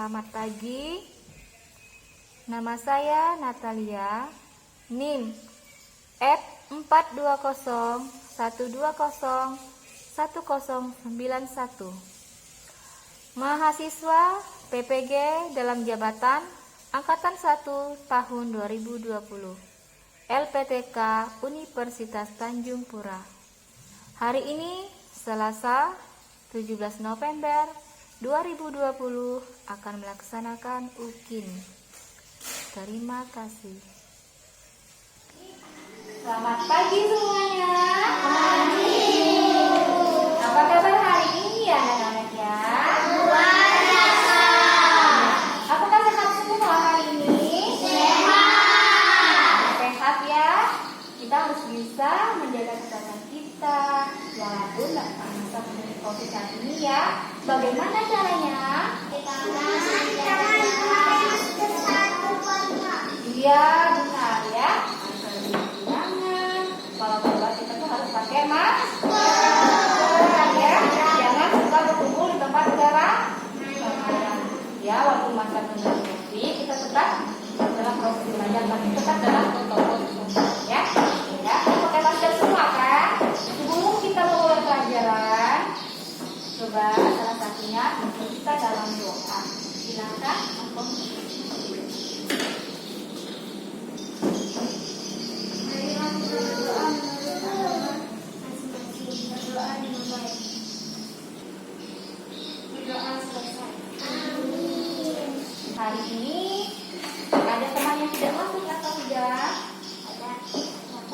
Selamat pagi. Nama saya Natalia. NIM F420120191. Mahasiswa PPG dalam jabatan Angkatan 1 tahun 2020. LPTK Universitas Tanjung Pura. Hari ini Selasa 17 November 2020 akan melaksanakan UKIN. Terima kasih. Selamat pagi semuanya. Apa kabar hari ini ya anak-anak ya? Luar biasa. Apakah sehat semua hari ini? Sehat. Sehat ya. Kita harus bisa menjaga kesehatan kita walaupun masa pandemi COVID saat ini ya. Bagaimana caranya? Iya, benar ya. Kalau keluar kita tuh harus pakai masker ya. Jangan suka berkumpul di tempat udara. Ya, walaupun masa pandemi COVID kita tetap dalam proses belajar, tapi tetap dalam protokol ya. Ya, pakai masker semua kan? Sebelum kita memulai pelajaran, coba salah satunya kita dalam doa. Silakan. Hari ini ada teman yang tidak masuk atau tidak? Ada.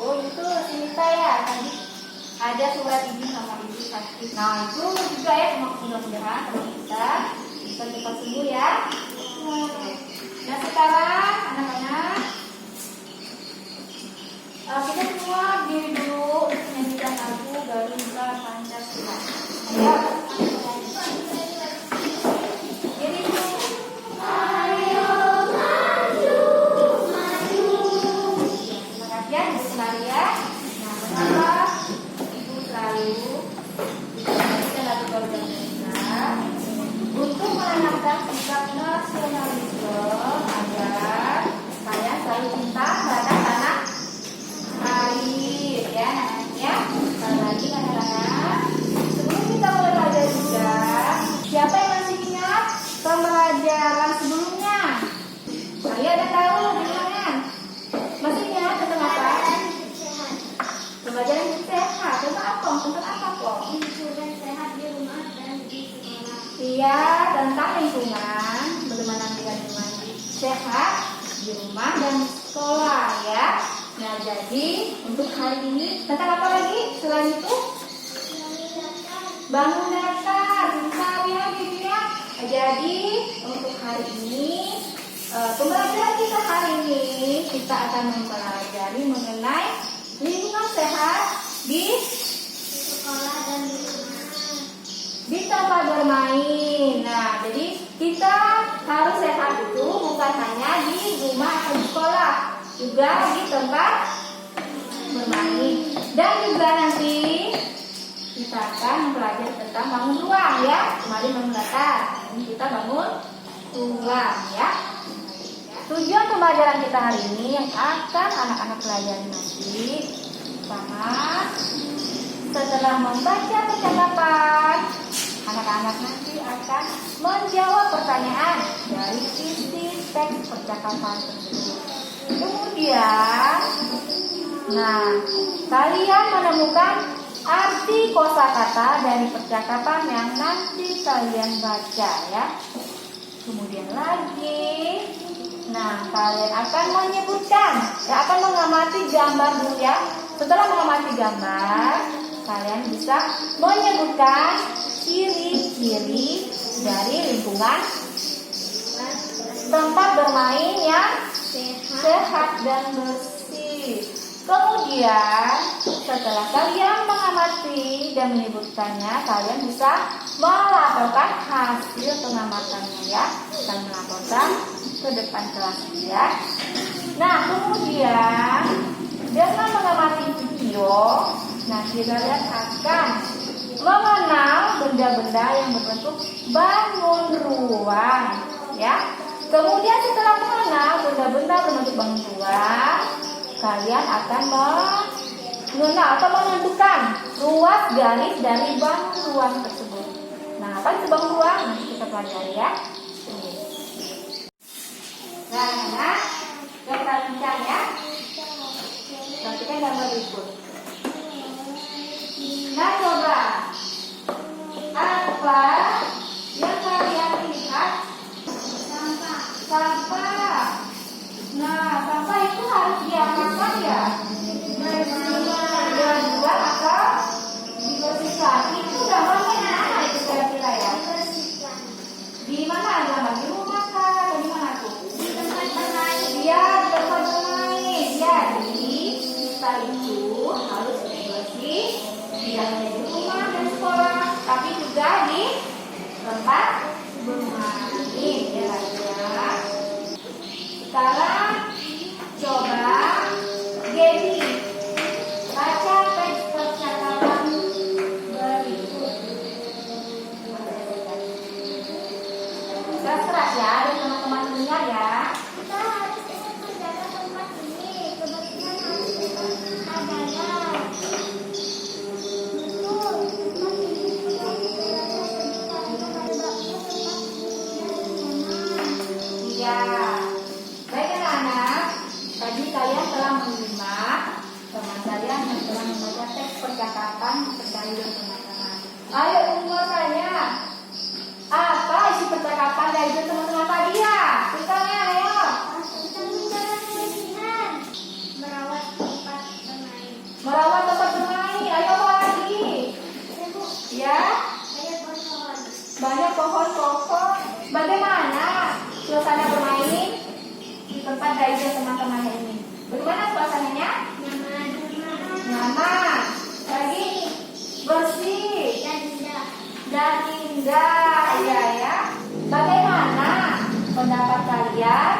Oh itu Sinita ya. Tadi ada surat izin sama ibu sakit. Nah itu juga ya, mudah-mudahan teman kita bisa cepat sembuh ya. Nah sekarang anak-anak kita semua berdiri dulu menyanyikan lagu Garuda Pancasila. Ayo. Untuk menanamkan sikap nasionalisme agar kalian selalu cinta pada tanah air ya anaknya. Sekali lagi anak-anak, sebelum kita mulai belajar juga, siapa yang masih ingat pembelajaran sebelumnya? Saya ada tahu bilangan. Masih ingat tentang apa? Pembelajaran hidup sehat. Tentang apa? Tentang apa kok? Iya, tentang lingkungan, bagaimana menjaga lingkungan sehat di rumah dan sekolah ya. Nah, jadi untuk hari ini tentang apa lagi selain itu? Bangun dasar, bentar ya, gitu ya. Jadi untuk hari ini pembelajaran kita hari ini kita akan mempelajari mengenai lingkungan sehat di sekolah dan di tempat bermain. Nah, jadi kita harus sehat itu bukan hanya di rumah atau di sekolah, juga di tempat bermain. Dan juga nanti kita akan mempelajari tentang bangun ruang ya. Kemarin bangun datar, ini kita bangun ruang ya. Tujuan pembelajaran kita hari ini yang akan anak-anak pelajari nanti, pertama, setelah membaca percakapan, anak-anak nanti akan menjawab pertanyaan dari isi teks percakapan tersebut. Kemudian, kalian menemukan arti kosakata dari percakapan yang nanti kalian baca ya. Kemudian lagi, kalian akan menyebutkan, akan mengamati gambar dulu ya. Setelah mengamati gambar, kalian bisa menyebutkan ciri-ciri dari lingkungan tempat bermain yang sehat dan bersih. Kemudian setelah kalian mengamati dan menyebutkannya, kalian bisa melaporkan hasil pengamatannya ya, dan melaporkan ke depan kelas ya. Nah kemudian dengan mengamati video, kalian akan mengenal benda-benda yang berbentuk bangun ruang ya. Kemudian setelah mengenal benda-benda berbentuk bangunan, kalian akan mengenal atau menentukan ruas garis dari bangunan tersebut. Nah, apa itu bangunan? Nanti kita pelajari ya. Nah, kita perhatikan ya. Perhatikan gambar berikut. Nah, coba apa yang kalian lihat? Sampah. Nah, sampah itu harus diapakan ya? Dibuang atau dibersihkan. Itu gambarnya mana itu kira-kira ya? Di mana gambar? Di rumah kah? Di mana tuh? Di tempat bermain. Iya, di tempat bermain. Jadi kita itu harus bersih. Tidak hanya di rumah dan sekolah, tapi juga di tempat bermain. Ya, ya. Sekarang coba Gaby baca teks percakapan berikut. Terserah ya, ada teman-teman dengar ya. Kita harus ingat menjaga tempat ini. Kebersihan harus adanya. Betul, tempat ini punya rasa sekitar menyebabkan tempat ini nyaman. Iya. Baik anak-anak, tadi kalian telah menyimak teman kalian yang telah membaca teks percakapan dari teman-teman. Ayo semua tanya, apa isi percakapan dari teman-teman tadi ya? Misalnya, ayo. Kita menjaga kebersihan, merawat tempat bermain. Merawat tempat bermain. Ayo apa lagi? Ya, Banyak pohon. banyak pohon-pohon. Bagaimana suasana bermain di tempat dari teman-teman ini? Bagaimana suasananya? Nyaman. Nyaman, lagi bersih Dan indah. dan indah, ya ya. Bagaimana pendapat kalian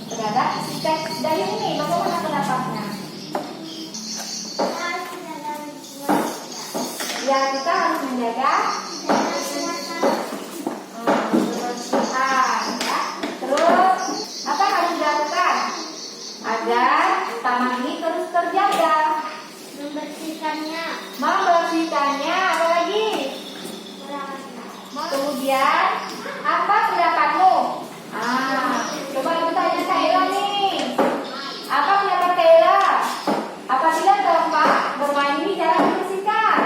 terhadap teks dari ini? Bagaimana pendapatnya? Harus menjaga lingkungan. Ya, kita harus menjaga kebersihan, ya. Terus apa yang harus dilakukan agar taman ini terus terjaga? Membersihkannya. Membersihkannya, apa lagi? Merawatnya. Kemudian, apa pendapatmu? Coba ibu tanya Kaila nih. Apa pendapat Kaila? Apabila tempat bermain ini jarang dibersihkan?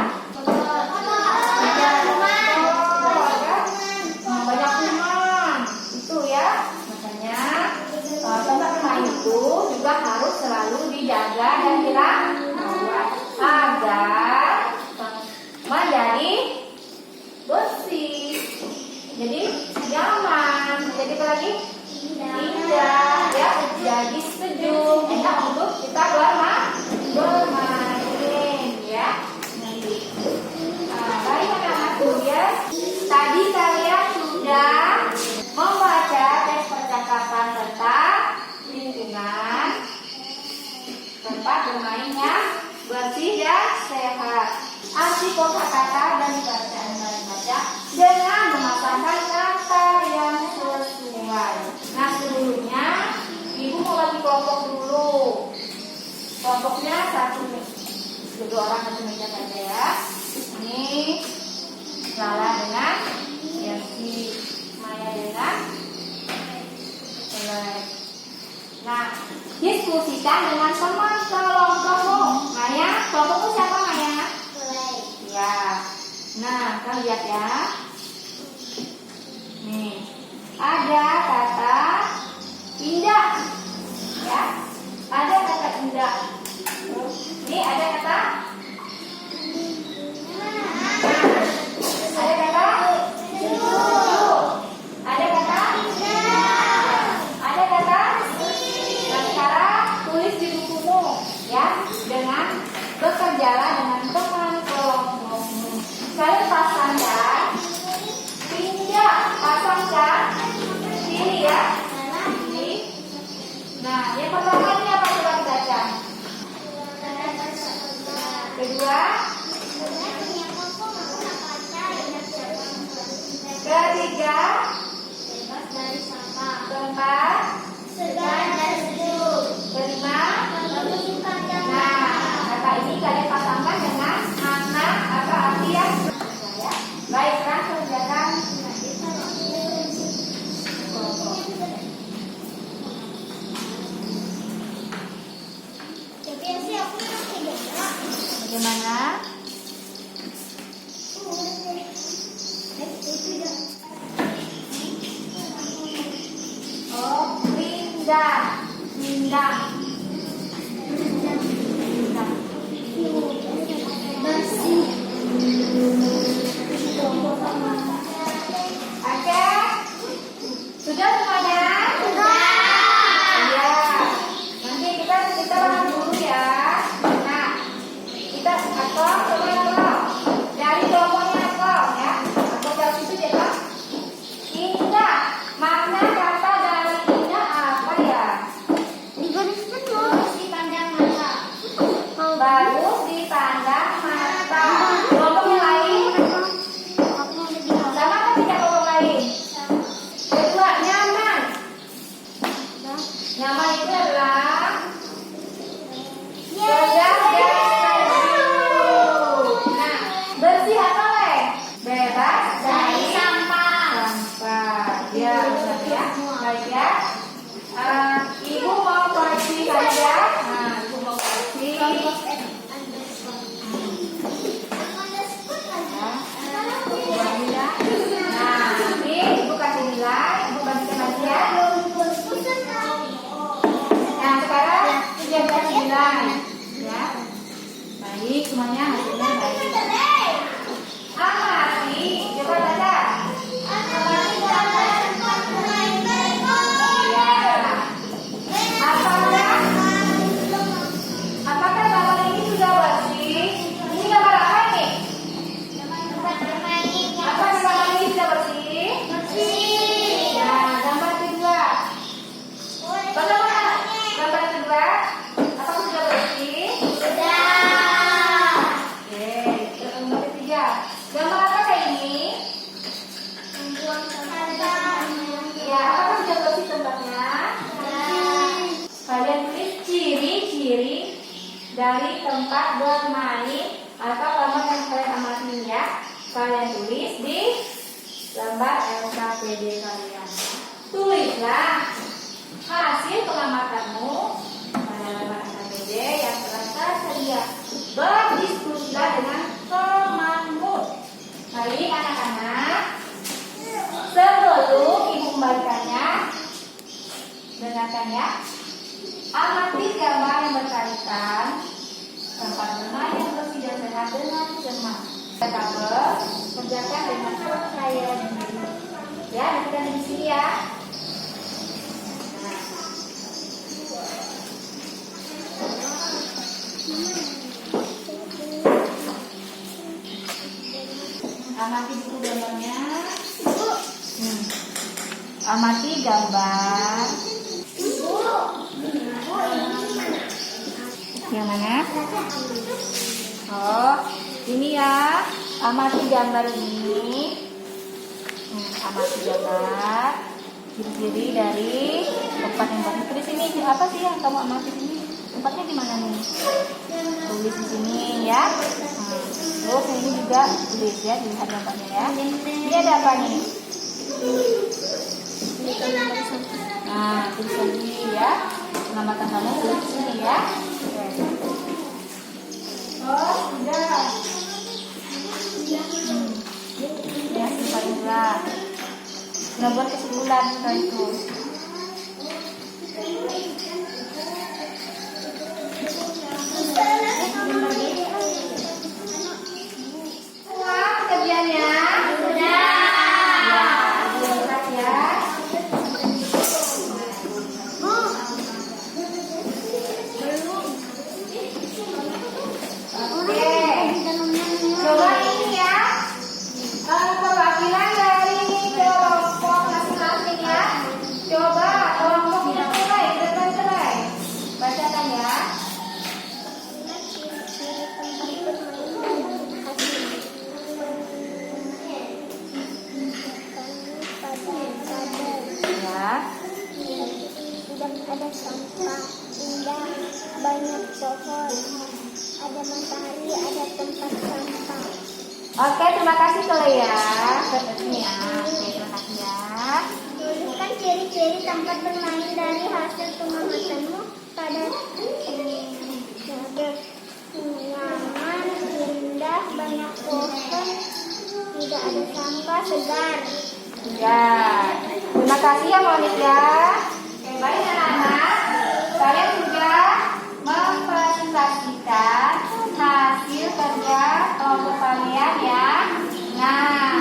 Banyak kuman. Itu ya. Makanya tempat bermain itu juga harus selalu dijaga dan dirawat agar menjadi bersih, jadi nyaman, jadi apa lagi? Indah, ya, jadi sejuk, enak untuk kita bermain, ya. Baik anak-anakku ya. Tadi kalian sudah membaca teks percakapan tentang lingkungan tempat bermainnya bersih dan sehat. Arti kosakata dan bacaan kalian baca dengan memasangkan kata yang sesuai. Nah, sebelumnya ibu mau bagi kelompok dulu. Kelompoknya satu nih, dua orang satu meja saja ya. Ini Lala dengan Yasi, Maya dengan Selek. Nah, diskusikan dengan teman kelompokmu. Maya, kelompokmu siapa Maya? Ya. Nah, kita lihat ya. Nih, ada kata indah. Ya. Ada kata indah. Ini ada kata ada kata sejuk. Ada kata ada kata. Nah, sekarang tulis di bukumu ya, dengan bekerjalah dengan teman kelompokmu. Kalian pasangkan, tidak pasangkan sini ya. Ini. Nah, yang pertama ini apa coba kita baca? keempat, segar dan sejuk. kelima. Menunjukkan yang Nah, kata ini kalian pasangkan dengan makna atau arti yang ya. Baik, sekarang kerjakan. Tapi sih aku masih beda. Bagaimana? Oh, rindang, rindang, rindang. Bersih. Oke, sudah semuanya? Iya. Nanti kita paham dulu ya. Nah, kita atau dari kelompoknya atau ya. Atau dari situ ya Pak. Indah. Makna kata dari indah apa ya? Bagus dipandang mata. Bagus dipandang mata. Kelompok yang lain sama kan tidak kelompok lain? Kedua, nyaman. Nyaman itu adalah segar dan sejuk. Nah, bersih atau le? Bebas dari sampah. sampah. Ya, benar ya. Baik ya. Ibu mau koreksi saja. Nah, ibu mau koreksi. Nah, nanti ibu kasih nilai. Ibu bagikan lagi ya. Nah, sekarang sudah kasih nilai. Ya. Baik, semuanya hasilnya baik. Amati, coba baca. Ya. Apakah gambar ini sudah bersih? Ini gambar apa nih? Apa gambar ini sudah bersih? Nah, gambar kedua. Bagaimana? Gambar kedua, apakah sudah bersih? Oke, gambar ketiga. Gambar apa kayak ini? Ya, apakah sudah bersih tempatnya? Kalian tulis ciri-ciri dari tempat bermain atau gambar yang kalian amati ya. Kalian tulis di lembar LKPD kalian. Tulislah hasil pengamatanmu pada lembar LKPD yang telah tersedia. Berdiskusilah dengan temanmu. Baik anak-anak, sebelum ibu kembalikannya, dengarkan ya. Amati gambar yang berkaitan tempat bermain yang bersih dan sehat dengan cermat. Tabel, kerjakan dengan percaya diri. Ya, kita di sini ya. Amati buku gambarnya. Amati gambar. Yang mana? Oh, ini ya. Amati gambar ini. Amati gambar. Ciri-ciri dari tempat yang baru. Tulis ini apa sih yang kamu amati ini? Tempatnya di mana nih? Tulis di sini ya. Terus ini juga tulis ya, dilihat gambarnya ya. Ini ada apa nih? Nah, tulis lagi ya. Pengamatan kamu tulis di sini ya. Oh, sudah. Ya, sudah. Nah, buat kesimpulan setelah itu. Wah, pekerjaannya sudah. Ya, berat ya. Oke. Coba ini ya. Perwakilan dari kelompok masing-masing ya. Coba banyak pohon, ada matahari, ada tempat sampah. Oke, terima kasih Lea. Ini ya. Oke, terima kasih ya. Tuliskan ciri-ciri tempat bermain dari hasil pengamatanmu pada nyaman, indah, banyak pohon, tidak ada sampah, segar. Ya, terima kasih ya Monica. Oke, baik anak-anak. Kalian sudah mempresentasikan hasil kerja kelompok kalian ya. Nah,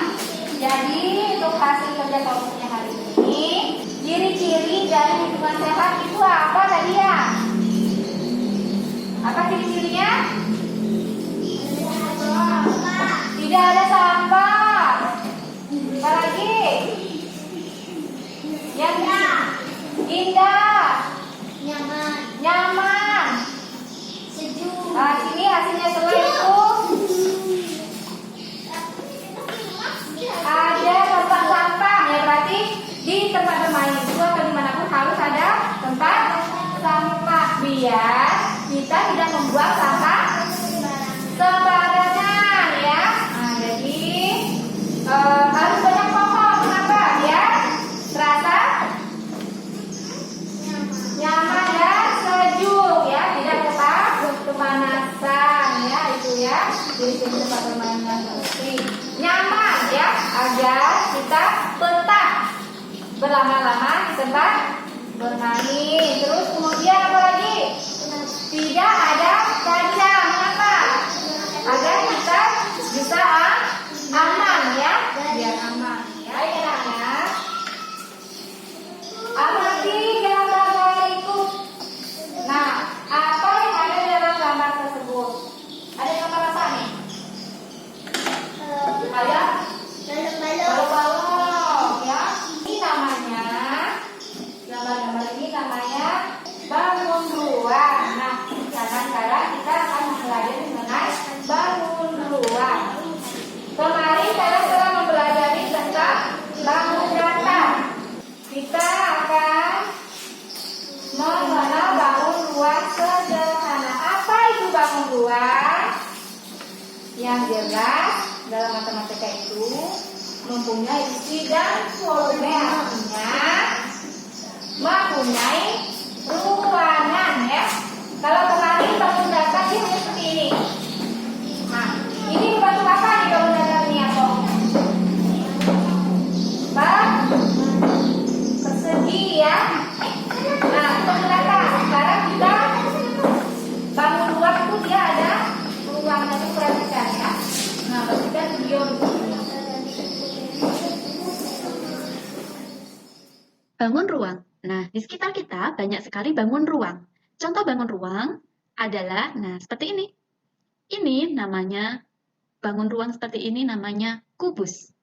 jadi untuk hasil kerja kelompoknya hari ini, ciri-ciri dari lingkungan sehat itu apa tadi ya? Apa ciri-cirinya? Tidak ada sampah. Apa lagi? Yang indah, nyaman, Sejuk. Nah, sini hasilnya selain itu ada tempat sampah ya, berarti di tempat bermain itu atau dimanapun harus ada tempat sampah biar kita tidak membuang sampah sembarangan ya. Nah, jadi harus banyak pohon. Kenapa? Ya, terasa nyaman dan sejuk ya, tidak kepanasan ya, itu ya. Jadi tempat bermain yang penting nyaman ya, agar kita betah berlama-lama di tempat bermain. Terus kemudian apa lagi? Tidak ada kacang. Kenapa? Agar kita bisa aman ya, biar aman ya. Baik anak-anak, amati gambar berikut. Nah, apa yang ada di dalam gambar tersebut? Ada gambar apa nih? Ada balok-balok ya. Ini namanya, gambar-gambar ini namanya bangun ruang. Nah, sekarang kita akan mempelajari mengenai bangun ruang. Kemarin kita telah mempelajari tentang bangun datar. Kita akan mengenal bangun ruang sederhana. Apa itu bangun ruang? Yang jelas dalam matematika itu mempunyai isi dan volume, artinya mempunyai ruangan ya. Kalau kemarin bangun datar dia hanya seperti ini. Nah, ini membantu apa nih bangun datar ini apa? Persegi ya. Nah, bangun datar. Sekarang kita bangun ruang itu dia ada ruangnya itu, perhatikan ya. Nah, perhatikan video ini. Bangun ruang. Nah, di sekitar kita banyak sekali bangun ruang. Contoh bangun ruang adalah, nah seperti ini. Ini namanya, bangun ruang seperti ini namanya kubus.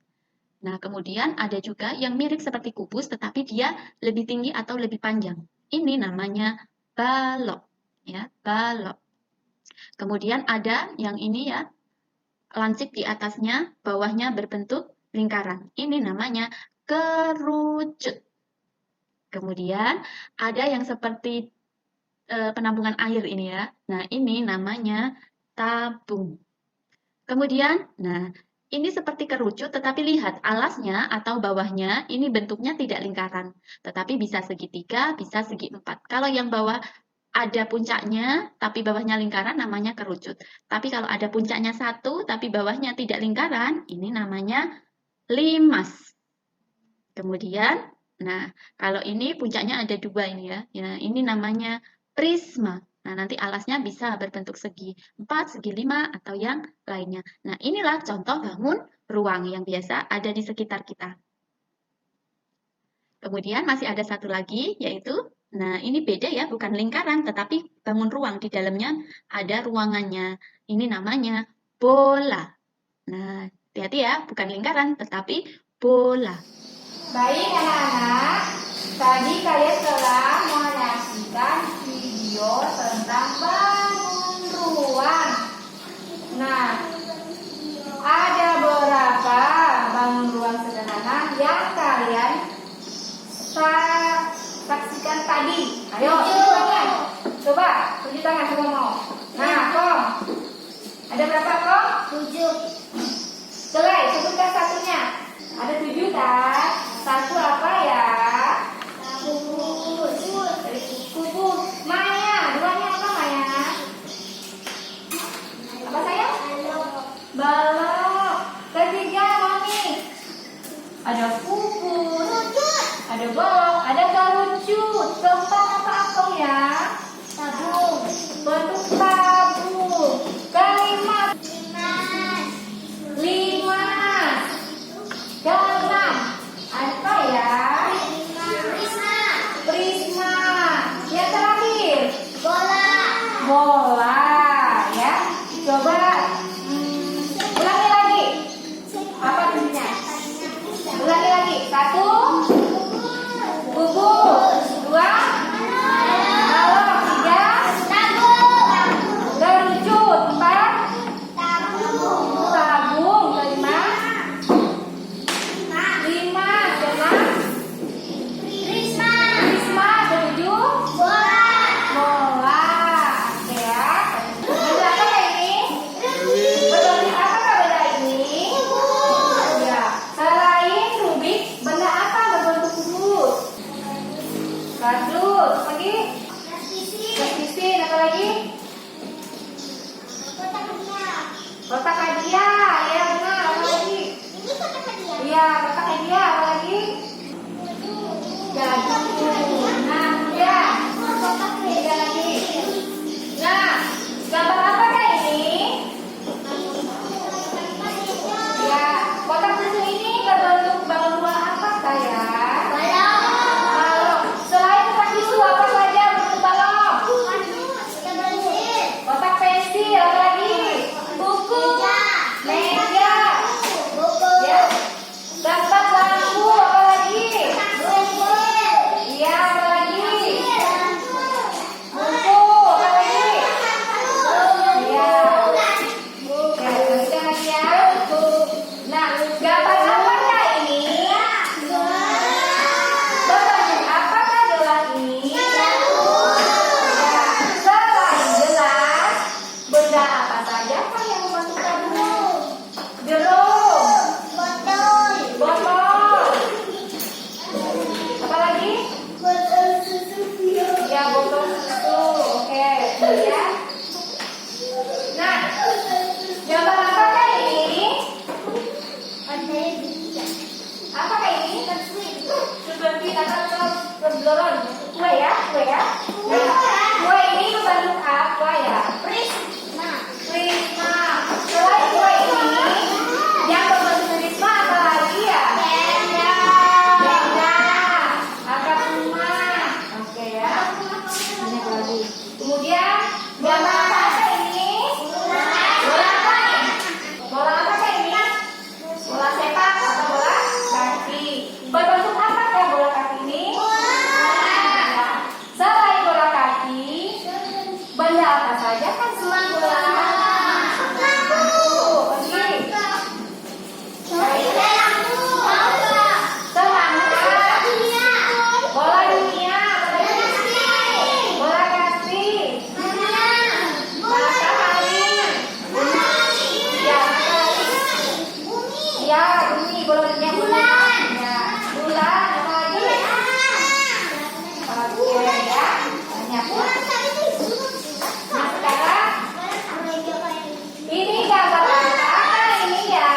Nah, kemudian ada juga yang mirip seperti kubus, tetapi dia lebih tinggi atau lebih panjang. Ini namanya balok. Ya, balok. Kemudian ada yang ini ya, lancip di atasnya, bawahnya berbentuk lingkaran. Ini namanya kerucut. Kemudian ada yang seperti penampungan air ini ya. Nah, ini namanya tabung. Kemudian, nah ini seperti kerucut, tetapi lihat alasnya atau bawahnya ini bentuknya tidak lingkaran, tetapi bisa segitiga, bisa segi empat. Kalau yang bawah ada puncaknya, tapi bawahnya lingkaran, namanya kerucut. Tapi kalau ada puncaknya satu, tapi bawahnya tidak lingkaran, ini namanya limas. Kemudian, nah kalau ini puncaknya ada dua ini ya, ini namanya prisma. Nah, nanti alasnya bisa berbentuk segi 4, segi 5, atau yang lainnya. Nah, inilah contoh bangun ruang yang biasa ada di sekitar kita. Kemudian masih ada satu lagi, yaitu, nah ini beda ya, bukan lingkaran, tetapi bangun ruang. Di dalamnya ada ruangannya. Ini namanya bola. Nah, hati-hati ya, bukan lingkaran, tetapi bola. Baik anak-anak, tadi kalian telah menyaksikan video tentang bangun ruang. Nah, ada beberapa bangun ruang sederhana yang kalian saksikan tadi. Ayo, tunjuk tangan. Coba, tunjuk tangan. Nah, coba mau. Nah, Kong. Ada berapa, Kong? 7. Selai, sebutkan satunya. Ada 7 kan? Satu apa ya? Kubu. Maya, duanya apa Maya? Apa sayang? Balok. Ketiga, Mami. Ada kubu. Ada balok. Ada garucut. Keempat apa Kong ya? Tabung. Bentuk tabung. Kelima. 5. Keenam. Apa ya? Prisma. Yang terakhir. Bola. Ya. Coba ulangi lagi. Apa bunyinya? Ulangi lagi. 1. Gugus. 2. Balok. 3. Garucut. 4. Tabung. 5. 6. Prisma. 7. Bola. Oke ya. Benda apa ini? Berbentuk apa benda ini? Ya. Selain Rubik, benda apa berbentuk kubus? Kardus. Lagi? Plastisin. Apa lagi? Kotak hadiah. Ya benar. Apa lagi? Iya, kotak hadiah. Apa lagi? Jagung. Nah, kemudian tiga lagi. Nah, gambar apa kayak ini? Ya, kotak susu ini berbentuk balon ruang apa saya? Balon. Selain kotak susu apa saja bentuk balon? Kotak pensil, apa lagi? Buku, meja, ya. Gambar lampu, apa lagi? Iya, apa lagi? Buku, apa lagi? Iya. Oke, lanjutkan lagi ya. Nah, gambar apakah ini? Berbentuk apakah gelas ini? Ya, selain gelas, benda apa saja kan yang membentuk tabung? Jeruk, botol, apa lagi? Ya, botol susu. Oke, kemudian. Nah, gambar apakah ini? Apakah ini? Seperti atau sebelum kue ya, kue ya. Nah, kue ini berbentuk apa ya? Prisma. Selain kue ini, yang berbentuk prisma apa lagi ya? Benda. Angka rumah. Oke ya. Banyak lagi. Kemudian gambar apa ini? Bola apa nih? Bola apa kayak ini? Bola sepak atau bola kaki. Berbentuk apa ya bola kaki ini? Nah, selain bola kaki, benda apa saja kan selain bola? Bola dunia, bola kasih, matahari, ya bumi, bola dunia bulan, ya bulan apa lagi? Oke ya, banyak. Nah sekarang ini gambar apa ini ya?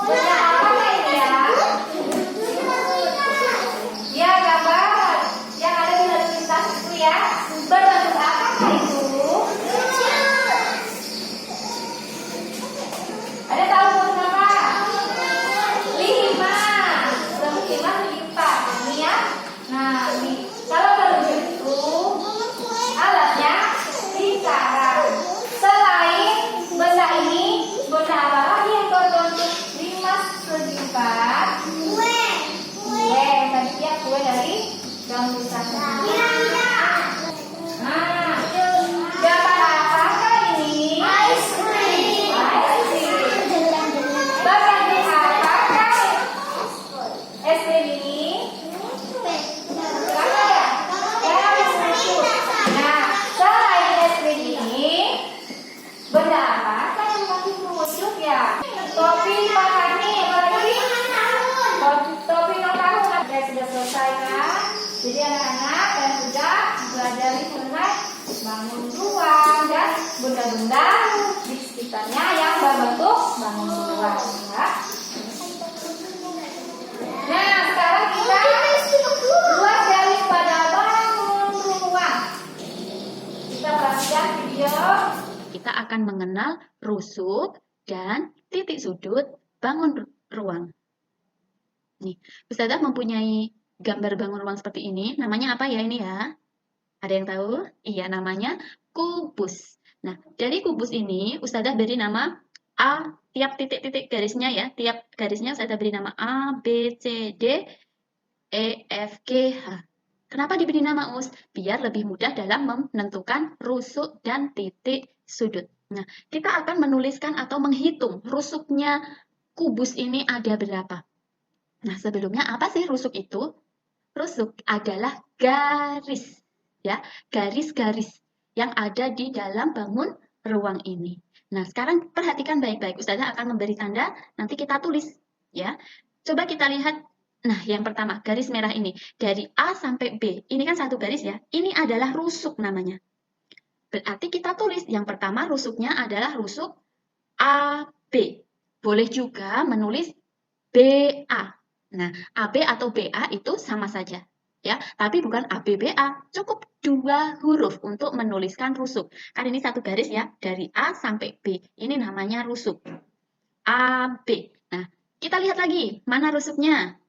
Benda apa ini ya? Ya gambar yang ada di lalu lintas itu ya. Berbentuk apa itu? Ada tahu bentuk apa? 5. Bentuk 5 lipat. Ini ya. Nah ini kalau begitu alatnya lingkaran. Selain benda ini, benda apa lagi yang berbentuk 5 segi 4? Kue, tadi ya kue dari daun pisang. Nah, gambar apakah ini? Ice cream. berbentuk bangun ruang ya. Nah, sekarang kita buat garis pada bangun ruang. Kita perhatikan video. Kita akan mengenal rusuk dan titik sudut bangun ruang. Nih, Ustazah mempunyai gambar bangun ruang seperti ini. Namanya apa ya ini ya? Ada yang tahu? Iya, namanya kubus. Nah, dari kubus ini Ustazah beri nama A, tiap titik-titik garisnya ya. Tiap garisnya Ustazah beri nama A, B, C, D, E, F, G, H. Kenapa diberi nama US? Biar lebih mudah dalam menentukan rusuk dan titik sudut. Nah, kita akan menuliskan atau menghitung rusuknya kubus ini ada berapa. Nah, sebelumnya apa sih rusuk itu? Rusuk adalah garis, ya, garis-garis yang ada di dalam bangun ruang ini. Nah, sekarang perhatikan baik-baik. Ustazah akan memberi tanda, nanti kita tulis, ya. Coba kita lihat. Nah, yang pertama, garis merah ini. Dari A sampai B. Ini kan satu garis ya. Ini adalah rusuk namanya. Berarti kita tulis. Yang pertama rusuknya adalah rusuk AB. Boleh juga menulis BA. Nah, AB atau BA itu sama saja. Ya, tapi bukan ABBA. Cukup 2 huruf untuk menuliskan rusuk. Kan ini satu garis ya. Dari A sampai B. Ini namanya rusuk. AB. Nah, kita lihat lagi. Mana rusuknya?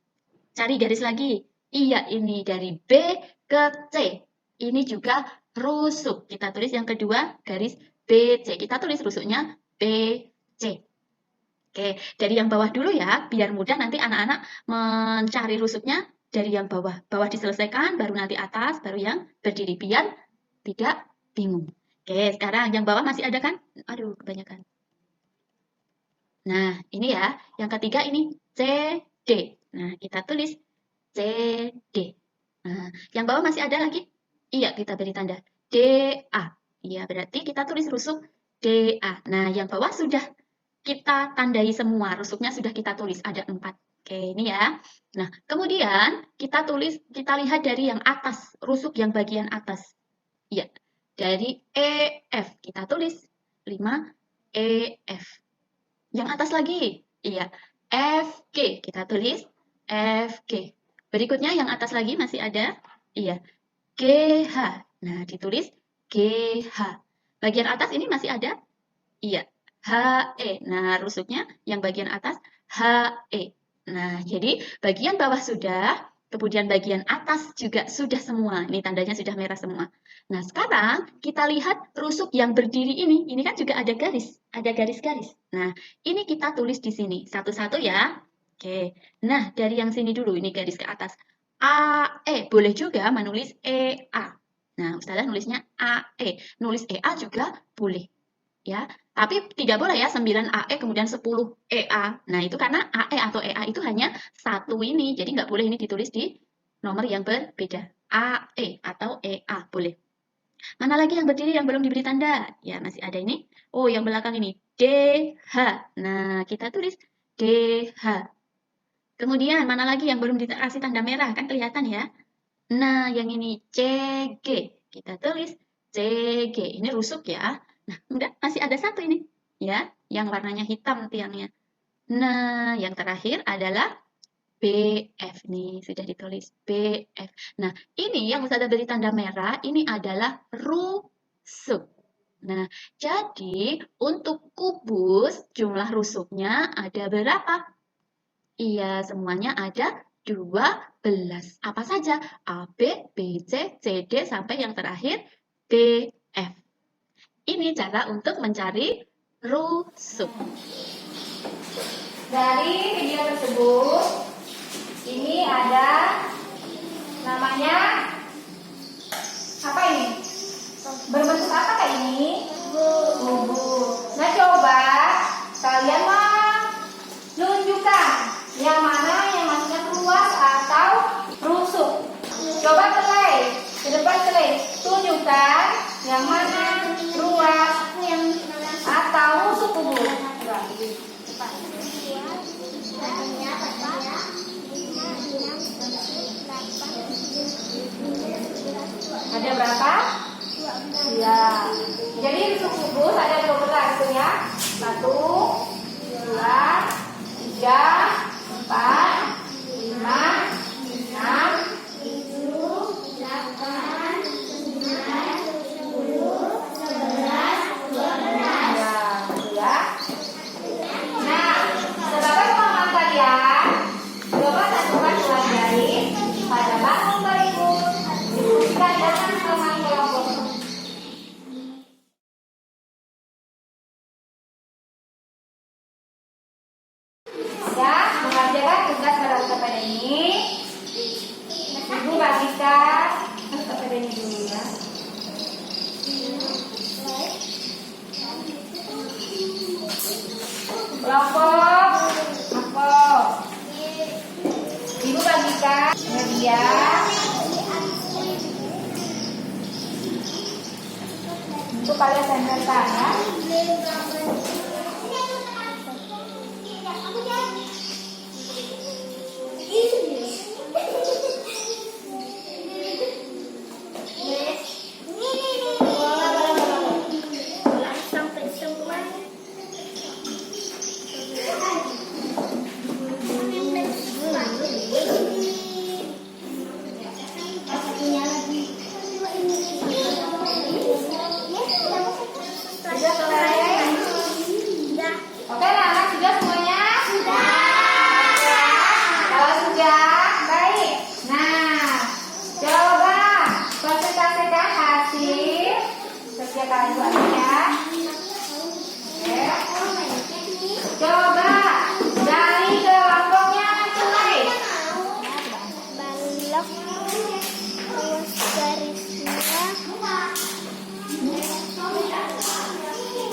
Cari garis lagi. Iya, ini dari B ke C. Ini juga rusuk. Kita tulis yang kedua, garis BC. Kita tulis rusuknya BC. Oke, dari yang bawah dulu ya, biar mudah nanti anak-anak mencari rusuknya dari yang bawah. Bawah diselesaikan, baru nanti atas, baru yang berdiri. Biar tidak bingung. Oke, sekarang yang bawah masih ada kan? Aduh, kebanyakan. Nah, ini ya. Yang ketiga ini CD. Nah, kita tulis CD. Nah, yang bawah masih ada lagi? Iya, kita beri tanda DA. Iya, berarti kita tulis rusuk DA. Nah, yang bawah sudah kita tandai semua. Rusuknya sudah kita tulis. Ada 4. Oke, ini ya. Nah, kemudian kita lihat dari yang atas. Rusuk yang bagian atas. Iya, dari EF. Kita tulis 5 EF. Yang atas lagi. Iya, FG. Kita tulis FG. Berikutnya yang atas lagi masih ada. Iya, GH. Nah, ditulis GH. Bagian atas ini masih ada. Iya, HE. Nah, rusuknya yang bagian atas HE. Nah, jadi bagian bawah sudah, kemudian bagian atas juga sudah semua. Ini tandanya sudah merah semua. Nah, sekarang kita lihat rusuk yang berdiri ini. Ini kan juga ada garis, ada garis-garis. Nah, ini kita tulis di sini satu-satu ya. Oke. Nah, dari yang sini dulu, ini garis ke atas. AE, boleh juga menulis EA. Nah, Ustazah nulisnya AE. Nulis EA juga boleh. Ya, tapi tidak boleh ya 9 AE kemudian 10 EA. Nah, itu karena AE atau EA itu hanya satu ini. Jadi nggak boleh ini ditulis di nomor yang berbeda. AE atau EA boleh. Mana lagi yang berdiri yang belum diberi tanda? Ya, masih ada ini. Oh, yang belakang ini. DH. Nah, kita tulis DH. Kemudian, mana lagi yang belum dikasih tanda merah? Kan kelihatan ya. Nah, yang ini CG. Kita tulis CG. Ini rusuk ya. Nah, enggak, masih ada satu ini. Ya, yang warnanya hitam tiangnya. Nah, yang terakhir adalah BF nih, sudah ditulis BF. Nah, ini yang Ustazah beri tanda merah, ini adalah rusuk. Nah, jadi untuk kubus jumlah rusuknya ada berapa? Iya, semuanya ada 12. Apa saja? A, B, B, C, C, D, sampai yang terakhir D, F. Ini cara untuk mencari rusuk. Dari video tersebut, ini ada namanya apa ini? Berbentuk apa kayak ini? Kubus. Nah, coba kalian menunjukkan yang mana yang maksudnya luas atau rusuk. Coba ke depan tunjukkan yang mana luas atau rusuk kubus. Ada berapa? Ya. Jadi rusuk kubus ada 12 tuh ya. 1, kelompok kelompok. Ibu bagikan kemudian untuk kalian tempelkan ya. Sudah selesai? Oke, anak sudah semuanya? Kalau sudah, baik. Nah, coba presentasikan hasil kerja kalian buat ya. Oke. Coba dari kelompoknya mulai. Balok terus garisnya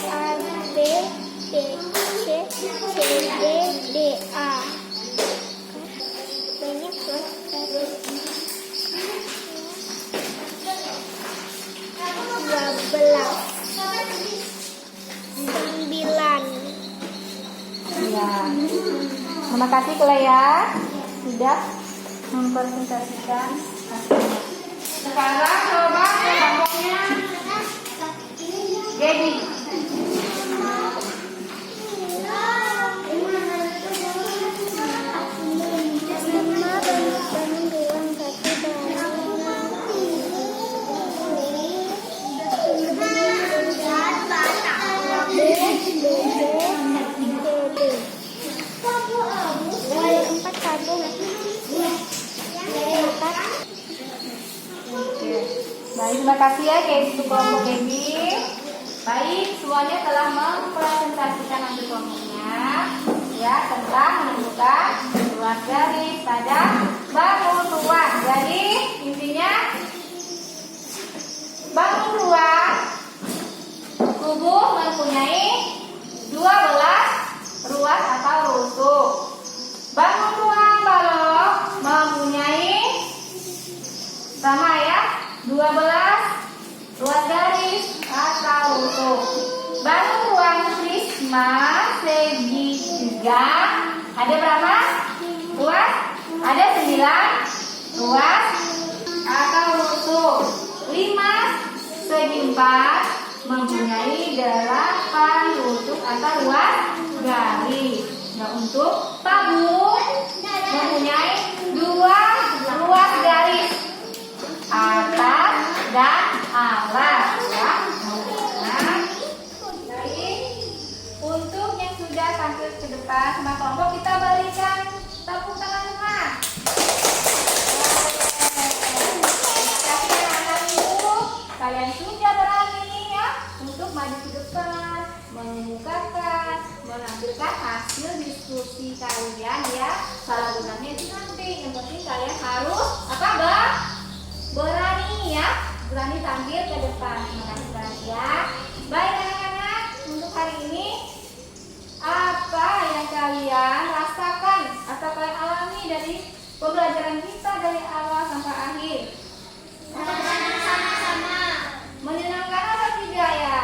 A B B C C D D A. Banyak loh garisnya. 12 9. Ya. Terima kasih Clea sudah mempresentasikan hasilnya. Sekarang coba kelompoknya Gaby. Sama bangun ruang satu Baik, terima kasih ya untuk kelompok Gaby. Baik, semuanya telah mempresentasikan hasil kelompoknya ya tentang menentukan ruas garis pada bangun ruang. Jadi intinya bangun ruang kubu mempunyai 12 ruas atau rusuk. Bangun ruang balok mempunyai sama ya 12 ruas garis atau rusuk. Bangun ruang prisma segitiga ada berapa ruas? Ada 9 ruas atau rusuk. 5 segi 4 mempunyai 8 rusuk atau ruas garis. Nah, untuk tabung mempunyai 2 ruas garis atas dan alas ya. Nah, baik. Untuk yang sudah tampil ke depan sama kelompok kita berikan tepuk tangan semua. Terima kasih anak-anak ibu. Kalian sudah berani ya untuk maju ke depan, mengemukakan, menampilkan hasil diskusi kalian ya. Salah benernya itu nanti. Yang penting kalian harus apa bang? Berani ya, berani tampil ke depan. Terima kasih banyak ya. Baik anak-anak, untuk hari ini apa yang kalian rasakan atau kalian alami dari pembelajaran kita dari awal sampai akhir? sama-sama. Menyenangkan atau tidak ya?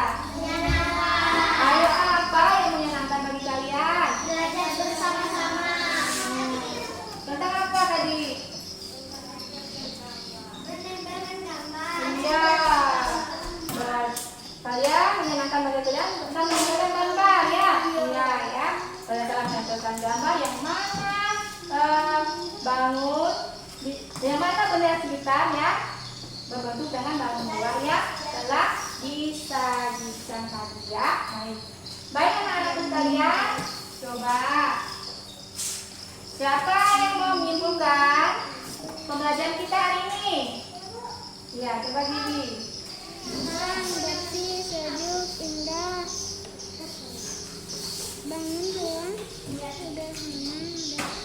Ayo, apa yang menyenangkan bagi kalian? Belajar bersama-sama. Tentang apa tadi? Menempelkan gambar. Iya. Kalian menyenangkan bagi kalian tentang menempelkan gambar ya? Iya ya. Kalian telah menempelkan gambar yang mana bangun, yang mana benda sekitar ya berbentuk dengan bangun luar ya telah disajikan tadi ya. Baik anak-anak sekalian, coba siapa yang mau menyimpulkan pembelajaran kita hari ini? Ya, coba Gigi. Bersih, sejuk, indah. Bangun ruang sederhana.